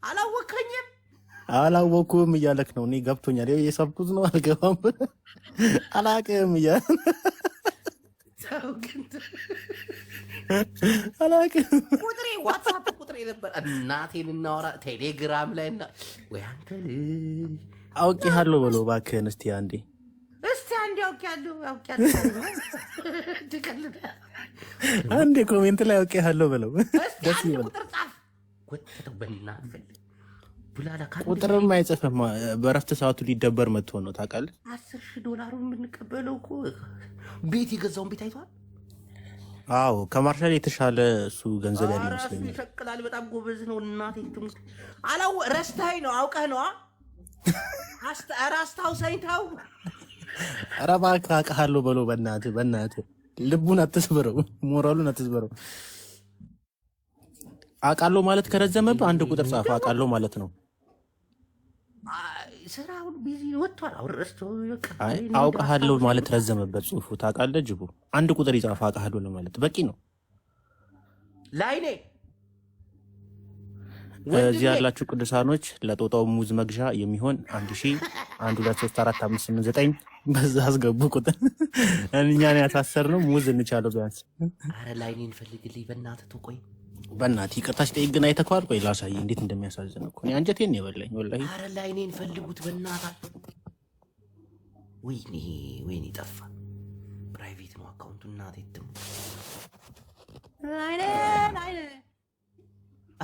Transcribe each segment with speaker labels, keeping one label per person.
Speaker 1: አላወቀኝም
Speaker 2: አላወኩም እያለክ ነው። እኔ ገብቶኛል። የሰብኩት ነው አልገባም አላቅም እያለ አላቅም።
Speaker 1: ቁጥሬ ዋትሳፕ ቁጥሬ ነበር እናቴን እናወራ ቴሌግራም ላይ እና ወይ አንተ ልጅ
Speaker 2: አውቄሃለሁ በለው እባክህን እስቲ አንዴ
Speaker 1: አውቄያለሁ
Speaker 2: አንዴ ኮሜንት ላይ አውቄሃለሁ በለው። ደስ ይበል።
Speaker 1: ቁጥር ጻፍ ወጥተው በእናትህ ቡላላ
Speaker 2: ቁጥርም አይጽፍም። በረፍት ሰዓቱ ሊደበር መጥቶ ነው ታውቃለህ።
Speaker 1: $10,000 የምንቀበለው እኮ ቤት የገዛውን ቤት አይቷል።
Speaker 2: አዎ ከማርሻል የተሻለ እሱ ገንዘብ ያለው ይመስለኛል።
Speaker 1: ይሸቅላል። በጣም ጎበዝ ነው። እናቴ ትሙት ረስተኸኝ ነው አውቀህ ነው አስታውሰኝ ተው።
Speaker 2: ኧረ እባክህ አውቅሃለሁ በለው በእናትህ ልቡን አትስበረው፣ ሞራሉን አትስበረው። አውቃለሁ ማለት ከረዘመብህ አንድ ቁጥር ጻፍ። አውቃለሁ ማለት ነው።
Speaker 1: ስራውን ቢዚ ወጥቷል።
Speaker 2: አውቃለሁ ማለት ረዘመበት ጽሁፉ ታውቃለህ። ጅቡ አንድ ቁጥር ይጻፍ። አውቃለሁ ለማለት በቂ ነው።
Speaker 1: ላይኔ
Speaker 2: እዚህ ያላችሁ ቅዱሳኖች ለጦጣው ሙዝ መግዣ የሚሆን 1000 በዛ አስገቡ ቁጥር እኛን ያሳሰርነው ሙዝ እንቻለው ቢያንስ።
Speaker 1: አረ ላይኔን ፈልግልኝ በእናትህ ተቆይ።
Speaker 2: በእናትህ ይቅርታ ስጠይቅ ግን አይተኸዋል? ቆይ ላሳይ እንዴት እንደሚያሳዝን እኮ እኔ አንጀቴን የበላኝ ወላሂ።
Speaker 1: አረ ላይኔን ፈልጉት በእናትህ። ወይኔ ጠፋ። ፕራይቬት ነው አካውንቱ። እናቴ ትሙት። ላይኔ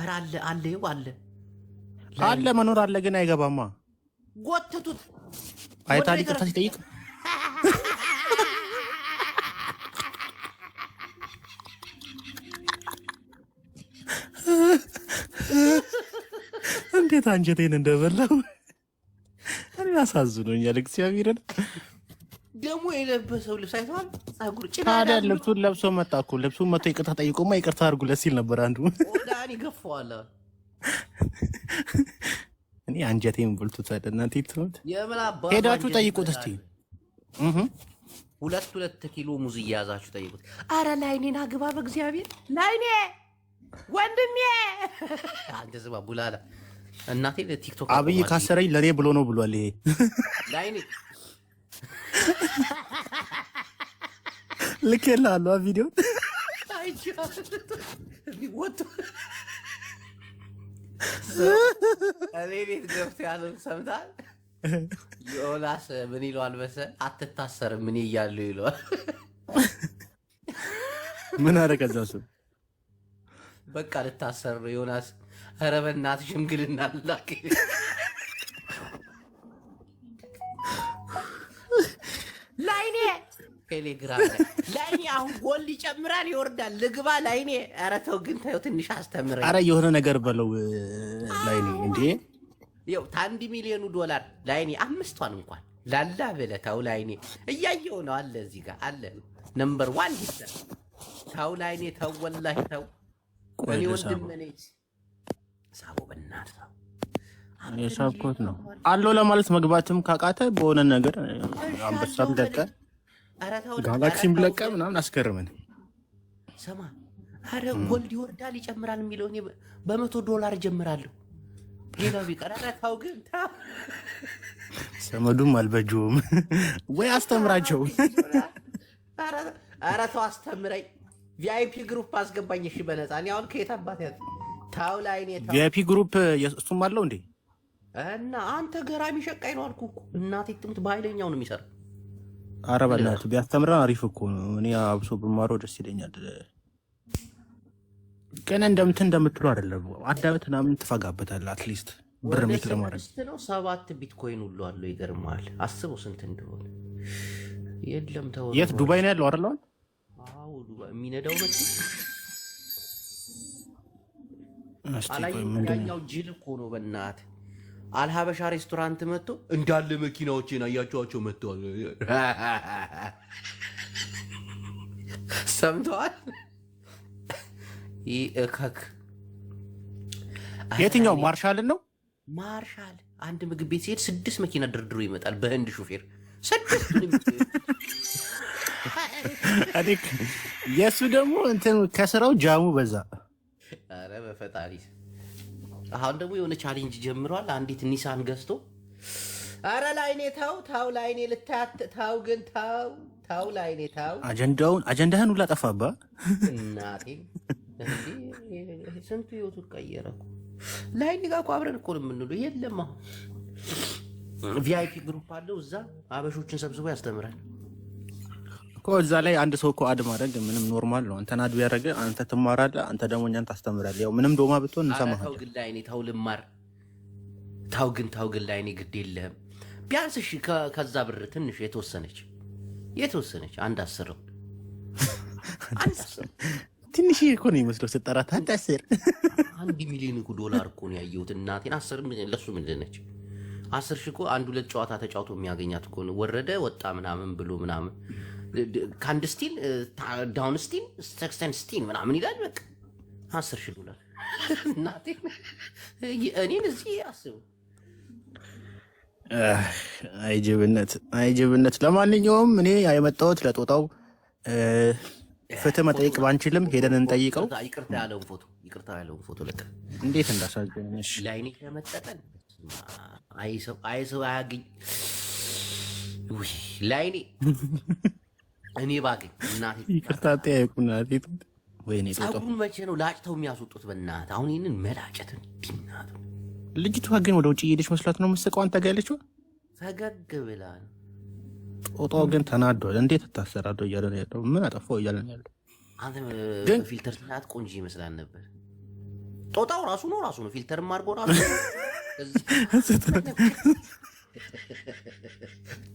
Speaker 1: አረ አለ
Speaker 2: መኖር አለ ግን አይገባማ።
Speaker 1: ጎትቱት።
Speaker 2: አይታሊ ይቅርታ ሲጠይቅ እንዴት አንጀቴን እንደበላው እኔ አሳዝኖኛል። እግዚአብሔርን
Speaker 1: ደግሞ የለበሰው ልብስ አይቷል። ጸጉር
Speaker 2: ታዲያ ልብሱን ለብሶ መጣ እኮ። ልብሱን መቶ ይቅርታ ጠይቆማ ይቅርታ አድርጉለት ሲል ነበር አንዱ።
Speaker 1: ዳኒ ገፋዋል።
Speaker 2: እኔ አንጀቴን በልቶታል። እናንተ ይትሉት ሄዳችሁ ጠይቁት እስቲ።
Speaker 1: 2 ኪሎ ሙዝ እያያዛችሁ ጠይቁት። አረ ላይኔን አግባ በእግዚአብሔር ላይኔ ወንድሜ። አንተ ዝባ ቡላላ እናቴ ለቲክቶክ
Speaker 2: አብይ ካሰረኝ ለኔ ብሎ ነው ብሏል። ይሄ
Speaker 1: ላይኔ
Speaker 2: ልኬልሃለሁ ቪዲዮ
Speaker 1: እኔ ቤት ገብቶ ያለው ሰምታል። ዮናስ ምን ይለዋል መሰለህ? አትታሰርም ምን እያሉ ይለዋል።
Speaker 2: ምን አደረገ እዛ እሱ?
Speaker 1: በቃ ልታሰር ነው ዮናስ። ኧረ በእናትህ ሽምግልና ላክ። ላይኔ ቴሌግራም ላይኔ አሁን ጎል ይጨምራል ይወርዳል። ልግባ ላይኔ። ኧረ ተው ግን ተው ትንሽ አስተምረኝ።
Speaker 2: ኧረ የሆነ ነገር በለው ላይኔ። እንዴ
Speaker 1: ይኸው $1 ሚሊዮን ላይኔ 5ቷን እንኳን ላላ ብለህ ተው ላይኔ። እያየሁ ነው አለ እዚህ ጋር አለ ነምበር 1 ይዘህ ተው ላይኔ ተው ወላሂ ተው። እኔ ወንድም ነኝ ሳቦ በእናትህ
Speaker 2: የሳብኮት ነው አለው ለማለት መግባትም ካቃተ በሆነ ነገር አንበሳም ደቀ ጋላክሲም ብለቀ ምናምን አስገርመን
Speaker 1: ሰማ። አረ ጎልድ ይወርዳል ይጨምራል የሚለው እኔ $100 ጀምራለሁ። ሌላው ቢቀር ኧረ ተው ግን ተው።
Speaker 2: ሰመዱም አልበጁም ወይ አስተምራቸው።
Speaker 1: ኧረ ተው አስተምረኝ። ቪአይፒ ግሩፕ አስገባኝ እሺ በነፃ። እኔ አሁን ከየት አባት ያዝ ታው ላይ ነው ታው
Speaker 2: ቪአይፒ ግሩፕ እሱም አለው እንዴ?
Speaker 1: እና አንተ ገራሚ ሸቃይ ነው አልኩህ እኮ። እናቴ ትሙት በኃይለኛው ነው የሚሰራው።
Speaker 2: ኧረ በእናትህ ቢያስተምረን አሪፍ እኮ ነው። እኔ አብሶ ብማረው ደስ ይለኛል። ግን እንደምትለው አይደለም። አዳመት ምናምን ትፈጋበታለህ። አትሊስት ብር ምት ለማድረግ
Speaker 1: ነው 7 ቢትኮይን ሁሉ አለው። ይገርማል። አስበው ስንት እንደሆነ። የለም ተው።
Speaker 2: የት ዱባይ ነው ያለው አይደል?
Speaker 1: አዎ ዱባይ የሚነዳው መቼ አላየው ጅል እኮ ነው በእናትህ። አልሀበሻ ሬስቶራንት መጥቶ እንዳለ መኪናዎችን አያቸዋቸው መጥተዋል። ሰምተዋል። ይእከክ
Speaker 2: የትኛው ማርሻልን ነው?
Speaker 1: ማርሻል አንድ ምግብ ቤት ሲሄድ 6 መኪና ድርድሮ ይመጣል በህንድ ሹፌር 6
Speaker 2: የእሱ ደግሞ እንትን ከስራው ጃሙ በዛ።
Speaker 1: ኧረ በፈጣሪ አሁን ደግሞ የሆነ ቻሌንጅ ጀምሯል። አንዲት ኒሳን ገዝቶ አረ ላይኔ ታው ላይኔ ልታት ታው ግን ታው ላይኔ ታው
Speaker 2: አጀንዳህን ሁላ ጠፋባ
Speaker 1: እናቴ። ስንቱ ህይወቱ ቀየረ እኮ ላይኔ ጋር እኮ አብረን እኮ ነው የምንውለው። የለም አሁን ቪአይፒ ግሩፕ አለው እዛ አበሾችን ሰብስቦ ያስተምራል
Speaker 2: እኮ እዛ ላይ አንድ ሰው እኮ አድ ማድረግ ምንም ኖርማል ነው። አንተን አድ ቢያደርግ አንተ ትማራለህ፣ አንተ ደግሞ እኛን ታስተምራለህ። ያው ምንም ዶማ ብትሆን እንሰማሃለን።
Speaker 1: ታው ግን ላይኔ ታው ልማር ታው ግን ላይኔ ግድ የለህም ቢያንስ እሺ ከዛ ብር ትንሽ የተወሰነች አንድ 10
Speaker 2: ትንሽ እኮ ነው የሚመስለው ስጠራት አንድ 10
Speaker 1: 1 ሚሊዮን ዶላር እኮ ነው ያየሁት እናቴን። 10 ለሱ ምንድን ነች 10 ሺህ እኮ 1-2 ጨዋታ ተጫውቶ የሚያገኛት እኮ ነው። ወረደ ወጣ ምናምን ብሎ ምናምን ካንድ ስቲል ዳውን ስቲል ሰክሰን ስቲል ምናምን ይላል። በቃ 10 ሺህ ዶላር እናቴ እኔን እዚህ አስቡ። አይጅብነት። ለማንኛውም እኔ የመጣሁት ለጦጣው ፍትህ መጠየቅ ባንችልም ሄደን እንጠይቀው። ይቅርታ ያለውን ፎቶ ለቀ
Speaker 2: እንዴት እንዳሳዘነሽ
Speaker 1: ላይኔ ለመጠጠን አይሰው አያገኝ ላይኔ እኔ ባገኝ እናቴ
Speaker 2: ይቅርታ ጠያየቁና ወይኔ ጦጣው
Speaker 1: ጸጉሩን መቼ ነው ላጭተው የሚያስወጡት? በእናትህ አሁን ይህንን መላጨት እንዲናት
Speaker 2: ልጅቷ ግን ወደ ውጭ እየሄደች መስላት ነው የምትስቀው። አንተ ጋር ያለችው
Speaker 1: ፈገግ ብላ ነው።
Speaker 2: ጦጣው ግን ተናዷል። እንዴት ታሰራዶ እያለ ነው ያለው። ምን አጠፋው እያለ ነው ያለው።
Speaker 1: አንተ ፊልተር ስናት ቆንጆ ይመስላል ነበር። ጦጣው ራሱ ነው ፊልተርም አድርጎ ራሱ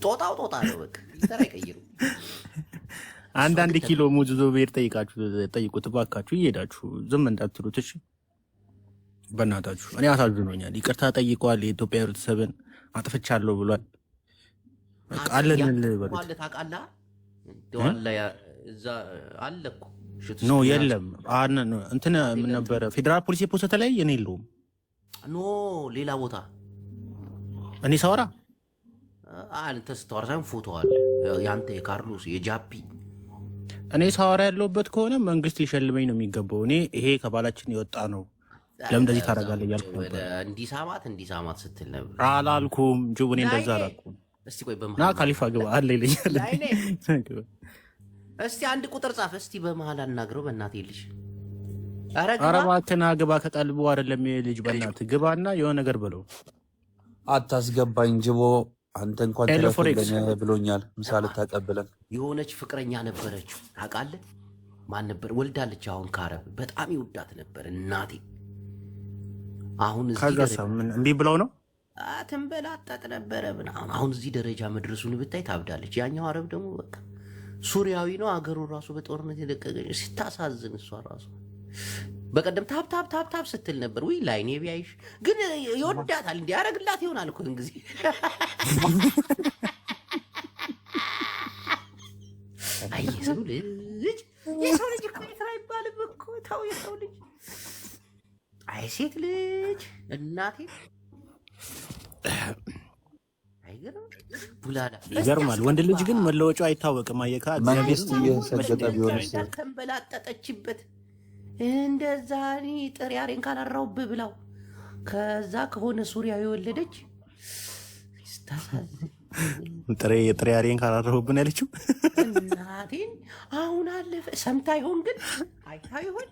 Speaker 1: ጦጣው ነው በቃ ፊልተር አይቀይሩም።
Speaker 2: አንዳንድ ኪሎ ሙዝ ዞ ብሄር ጠይቁት ባካችሁ፣ እየሄዳችሁ ዝም እንዳትሉት እሺ። በእናታችሁ እኔ አሳዝኖኛል። ይቅርታ ጠይቋል። የኢትዮጵያ ህብረተሰብን አጥፍቻለሁ ብሏል። ቃልን ልበሉት
Speaker 1: ታውቃለህ። ደዋላ እዛ አለ እኮ
Speaker 2: ኖ የለም እንትን ምን ነበረ ፌዴራል ፖሊስ የፖስተ ላይ እኔ የለውም
Speaker 1: ኖ ሌላ ቦታ
Speaker 2: እኔ ሳወራ
Speaker 1: አንተ ስታወራ ሳይሆን ፎቶ አለ ያንተ የካርሎስ የጃፒ
Speaker 2: እኔ ሳወራ ያለውበት ከሆነ መንግስት ሊሸልመኝ ነው የሚገባው። እኔ ይሄ ከባላችን የወጣ ነው ለምን እንደዚህ ታደርጋለህ እያልኩ ነበር።
Speaker 1: እንዲሳማት ስትል ነበር።
Speaker 2: አላልኩም ጅቡኔ እንደዛ አላልኩም።
Speaker 1: እስቲ ቆይ በመሃል
Speaker 2: ና ካሊፋ ግባ አለ ይለኛል።
Speaker 1: እስቲ አንድ ቁጥር ጻፍ እስቲ በመሃል አናግረው በእናትህ ልጅ።
Speaker 2: ኧረ እባክህ ና ግባ። ከቀልቡ አይደለም ልጅ በእናትህ ግባና የሆነ ነገር በለው።
Speaker 3: አታስገባኝ ጅቦ አንተ እንኳን ተለፈለኝ ብሎኛል። ምሳሌ ታቀብለን
Speaker 1: የሆነች ፍቅረኛ ነበረችው ታውቃለህ? ማን ነበር? ወልዳለች አሁን ካረብ በጣም ይወዳት ነበር እናቴ። አሁን እዚህ
Speaker 2: ምን እንዴ ብለው ነው
Speaker 1: ተንበላጣጥ ነበረ ምናምን። አሁን እዚህ ደረጃ መድረሱን ብታይ ታብዳለች። ያኛው አረብ ደግሞ በቃ ሱሪያዊ ነው። አገሩ ራሱ በጦርነት የለቀቀች ስታሳዝን። እሷ ራሱ በቀደም ታፕ ስትል ነበር። ወይ ላይኔ ቢያይሽ ግን ይወዳታል። እንዲ ያደረግላት ይሆናል እኮ ጊዜ አይ የሰው ልጅ እኮ ይስራ ይባልም እኮ ተው። የሰው ልጅ አይ ሴት ልጅ እናቴ
Speaker 2: ይገርማል። ወንድ ልጅ ግን መለወጫው አይታወቅም። አየካ
Speaker 3: መንግስት እየሰገጠ ቢሆንስ
Speaker 1: ተንበላጠጠችበት እንደዛ እኔ ጥሬ አሬን ካላራውብህ ብላው ከዛ ከሆነ ሱሪያ የወለደች
Speaker 2: ጥሬ አሬን ካላራውብን ያለችው
Speaker 1: እናቴን አሁን አለፈ። ሰምታ ይሆን ግን አይታ ይሆን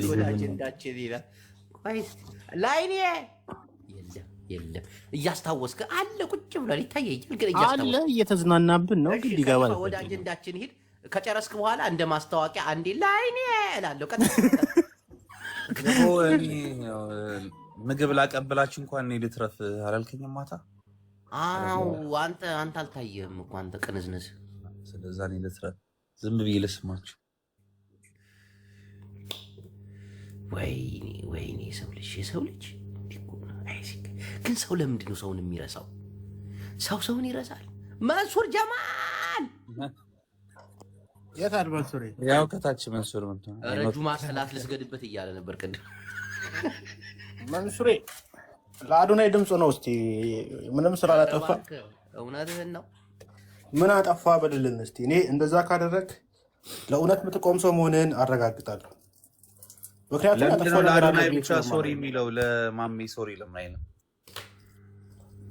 Speaker 1: ወደ አጀንዳችን ይላል። ላይኔ የለም እያስታወስከ አለ ቁጭ ብሏል ይታየኛል። ግን
Speaker 2: አለ እየተዝናናብን ነው። ግን ይገባል።
Speaker 1: ወደ አጀንዳችን ሂድ። ከጨረስክ በኋላ እንደ ማስታወቂያ አንዴ ላይኔ እላለሁ።
Speaker 3: ምግብ ላቀብላችሁ እንኳን እኔ ልትረፍ አላልከኝም ማታ?
Speaker 1: አዎ አንተ አልታየህም እኮ አንተ ቅንዝንዝ።
Speaker 3: ስለዛ እኔ ልትረፍ ዝም ብዬ ልስማችሁ።
Speaker 1: ወይኔ የሰው ልጅ ግን ሰው ለምንድን ነው ሰውን የሚረሳው? ሰውን ይረሳል። መንሱር ጀማል
Speaker 2: የት አለ መንሱር?
Speaker 3: ያው ከታች መንሱር
Speaker 1: ረጁማ ሰላት ልስገድበት እያለ ነበር ቅድም።
Speaker 2: መንሱሬ ለአዶናይ ድምፁ ነው። እስቲ ምንም ስራ አላጠፋ።
Speaker 1: እውነትህን ነው።
Speaker 2: ምን አጠፋ በልልን እስቲ። እኔ እንደዛ ካደረግ ለእውነት የምትቆም ሰው መሆንህን አረጋግጣለሁ። ምክንያቱም
Speaker 3: ለምንድነው ለአዶናይ ብቻ ሶሪ የሚለው? ለማሜ ሶሪ ለምን አይልም?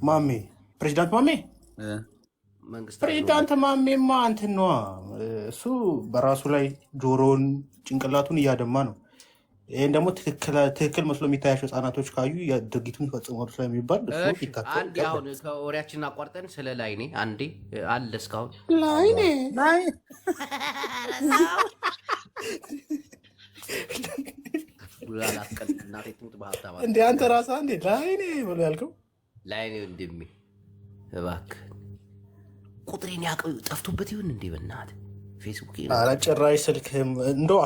Speaker 2: ማሜ ፕሬዚዳንት ማሜ ፕሬዚዳንት ማሜማ እንትን ነዋ። እሱ በራሱ ላይ ጆሮውን ጭንቅላቱን እያደማ ነው። ይህን ደግሞ ትክክል መስሎ የሚታያቸው ህጻናቶች ካዩ ድርጊቱን ይፈጽማሉ ስለሚባል
Speaker 1: አንዴ አሁን ከወሬያችንን አቋርጠን ስለ ላይኔ አንዴ አለ እስካሁን
Speaker 2: ላይኔ እንደ አንተ ራስህ እንዴ ላይኔ ብሎ ያልከው
Speaker 1: ላይኔ ወንድሜ እባክህ ቁጥሬን ጠፍቶበት ይሁን እንዴ በእናትህ ፌስቡክ
Speaker 2: ጭራሽ ስልክህም እንደው